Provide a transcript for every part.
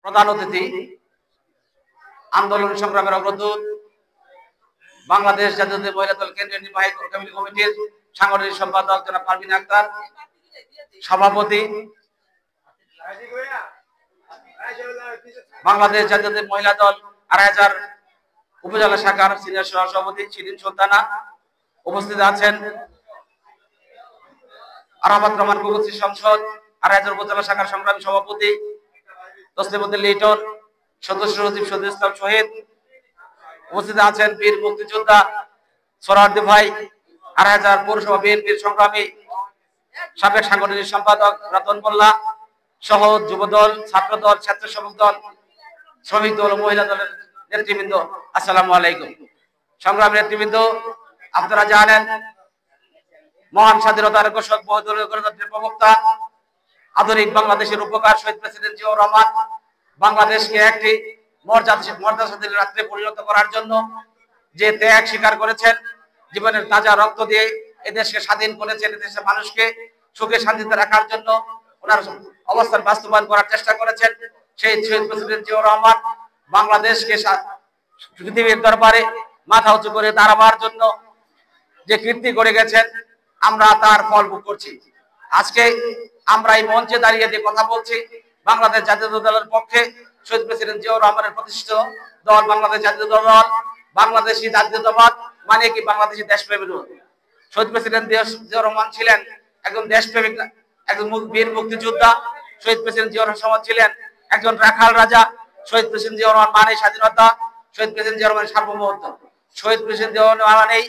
প্রধান অতিথি, আন্দোলন সংগ্রামের অগ্রদূত, বাংলাদেশ জাতীয়তাবাদী মহিলা দল কেন্দ্রীয় নির্বাহী কমিটির সাংগঠনিক সম্পাদক জনাব পারভিন আক্তার, সভাপতি বাংলাদেশ জাতীয়তাবাদী মহিলা দল ২৮০০ উপজেলা শাখার সিনিয়র সহসভাপতি শিরিন সুলতানা, উপস্থিত আছেন আরাফাত রহমান কুবুত্রী সংসদ ২৮০০ উপজেলা শাখার সংগ্রামী সভাপতি তসলিমউদ্দিন লিটন, সদস্য সচিব শহীদুল ইসলাম শহীদ, উপস্থিত আছেন বীর মুক্তিযোদ্ধা সোহরাওয়ার্দী ভাই, ২৮০০ পৌরসভা বিএনপির সংগ্রামী সাবেক সাংগঠনিক সম্পাদক রতন মোল্লা সহ যুবদল, ছাত্রদল, স্বেচ্ছাসেবক দল, শ্রমিক দল ও মহিলা দলের নেতৃবৃন্দ, আসসালামু আলাইকুম। সংগ্রামী নেতৃবৃন্দ, আপনারা জানেন মহান স্বাধীনতার ঘোষক, বহুদলীয় গণতন্ত্রের প্রবক্তা, আধুনিক বাংলাদেশের উপকার শহীদ প্রেসিডেন্ট জিয়াউর রহমান বাংলাদেশকে একটি মর্যাদাশীল রাষ্ট্রে পরিণত করার জন্য যে ত্যাগ স্বীকার করেছেন, জীবনের তাজা রক্ত দিয়ে এদেশকে স্বাধীন করেছেন, এদেশের মানুষকে সুখে শান্তিতে রাখার জন্য ওনার অবস্থান বাস্তবায়ন করার চেষ্টা করেছেন। সেই শহীদ প্রেসিডেন্ট জিয়াউর রহমান বাংলাদেশকে পৃথিবীর দরবারে মাথা উঁচু করে দাঁড়াবার জন্য যে কীর্তি করে গেছেন, আমরা তার ফল ভোগ করছি। আজকে আমরা এই মঞ্চে দাঁড়িয়ে যে কথা বলছি, বাংলাদেশ জাতীয়তাবাদী দলের পক্ষে শহীদ প্রেসিডেন্ট জিয়াউর রহমানের প্রতিষ্ঠিত দল বাংলাদেশ জাতীয়তাবাদী দল। বাংলাদেশি জাতীয়তাবাদ মানে কি? বাংলাদেশি দেশপ্রেমিক। শহীদ প্রেসিডেন্ট জিয়াউর রহমান ছিলেন একজন দেশপ্রেমিক, একজন বীর মুক্তিযোদ্ধা। শহীদ প্রেসিডেন্ট জিয়াউর রহমান ছিলেন একজন রাখাল রাজা। শহীদ প্রেসিডেন্ট জিয়াউর রহমান মানে স্বাধীনতা, শহীদ প্রেসিডেন্ট জিয়াউর রহমান সার্বভৌমত্ব, শহীদ প্রেসিডেন্ট জিয়াউর রহমান মানেই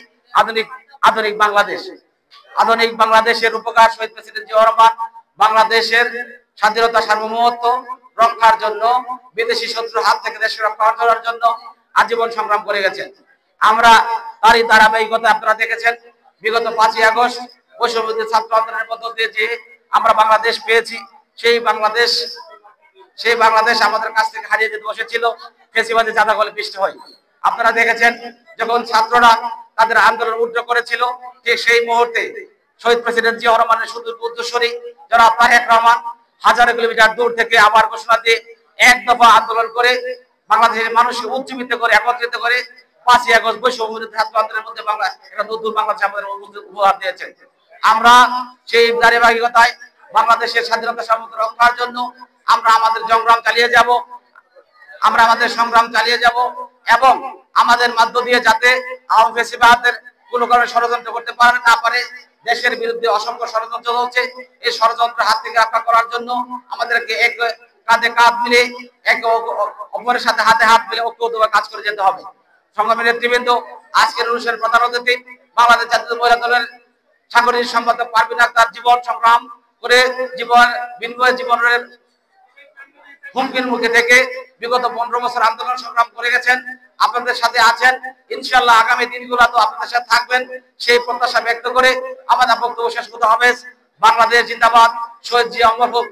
আধুনিক বাংলাদেশ। আধুনিক বাংলাদেশের উপকার শহীদ প্রেসিডেন্ট জিয়াউর রহমান বাংলাদেশের স্বাধীনতা সার্বভৌমত্ব রক্ষার জন্য, বিদেশি শত্রুর হাত থেকে দেশকে রক্ষা করার জন্য আজীবন সংগ্রাম করে গেছেন। আমরা তারই ধারাবাহিকতা আপনারা দেখেছেন বিগত ৫ই আগস্ট বৈষম্যবিরোধী ছাত্র আন্দোলনের মধ্য দিয়ে যে আমরা বাংলাদেশ পেয়েছি, সেই বাংলাদেশ আমাদের কাছ থেকে হারিয়ে যেতে বসেছিল, ফেসিবাদী জাদা গলে পিষ্ট হয়। আপনারা দেখেছেন যখন ছাত্ররা তাদের আন্দোলন উদ্র করেছিল, ঠিক সেই মুহূর্তে শহীদ প্রেসিডেন্ট জিয়াউর রহমানের সুদূর উত্তরসূরি জনাব তারেক রহমান হাজার কিলোমিটার দূর থেকে আবার ঘোষণা দিয়ে এক দফা আন্দোলন করে বাংলাদেশের মানুষকে উজ্জীবিত করে, একত্রিত করে ৫ই আগস্ট বৈষম্যবিরোধী ছাত্র আন্দোলনের মধ্যে একটা নতুন বাংলাদেশ আমাদের উপহার দিয়েছেন। আমরা সেই ধারাবাহিকতায় বাংলাদেশের স্বাধীনতা সার্বভৌমত্ব রক্ষার জন্য আমরা আমাদের সংগ্রাম চালিয়ে যাব এবং আমাদের মধ্য দিয়ে যাতে আওয়ামী ফ্যাসিবাদের কোনো কারণে ষড়যন্ত্র করতে না পারে। দেশের বিরুদ্ধে অসংখ্য ষড়যন্ত্র হচ্ছে, এই ষড়যন্ত্রের হাত থেকে রক্ষা করার জন্য আমাদেরকে এক কাঁধে কাঁধ মিলে, একে অপরের সাথে হাতে হাত মিলে ঐক্যবদ্ধভাবে কাজ করে যেতে হবে। সংগ্রামী নেতৃবৃন্দ, আজকের অনুষ্ঠানের প্রধান অতিথি বাংলাদেশ জাতীয় মহিলা দলের সাংগঠনিক সম্পাদক পারভিন আক্তার জীবন সংগ্রাম করে জীবনের হুমকির মুখে থেকে বিগত ১৫ বছর আন্দোলন সংগ্রাম করে গেছেন। আপনাদের সাথে আছেন, ইনশাআল্লাহ আগামী দিনগুলো তো আপনাদের সাথে থাকবেন, সেই প্রত্যাশা ব্যক্ত করে আমাদের বক্তব্য শেষ করতে হবে। বাংলাদেশ জিন্দাবাদ, শহীদ জিয়া অমর হোক।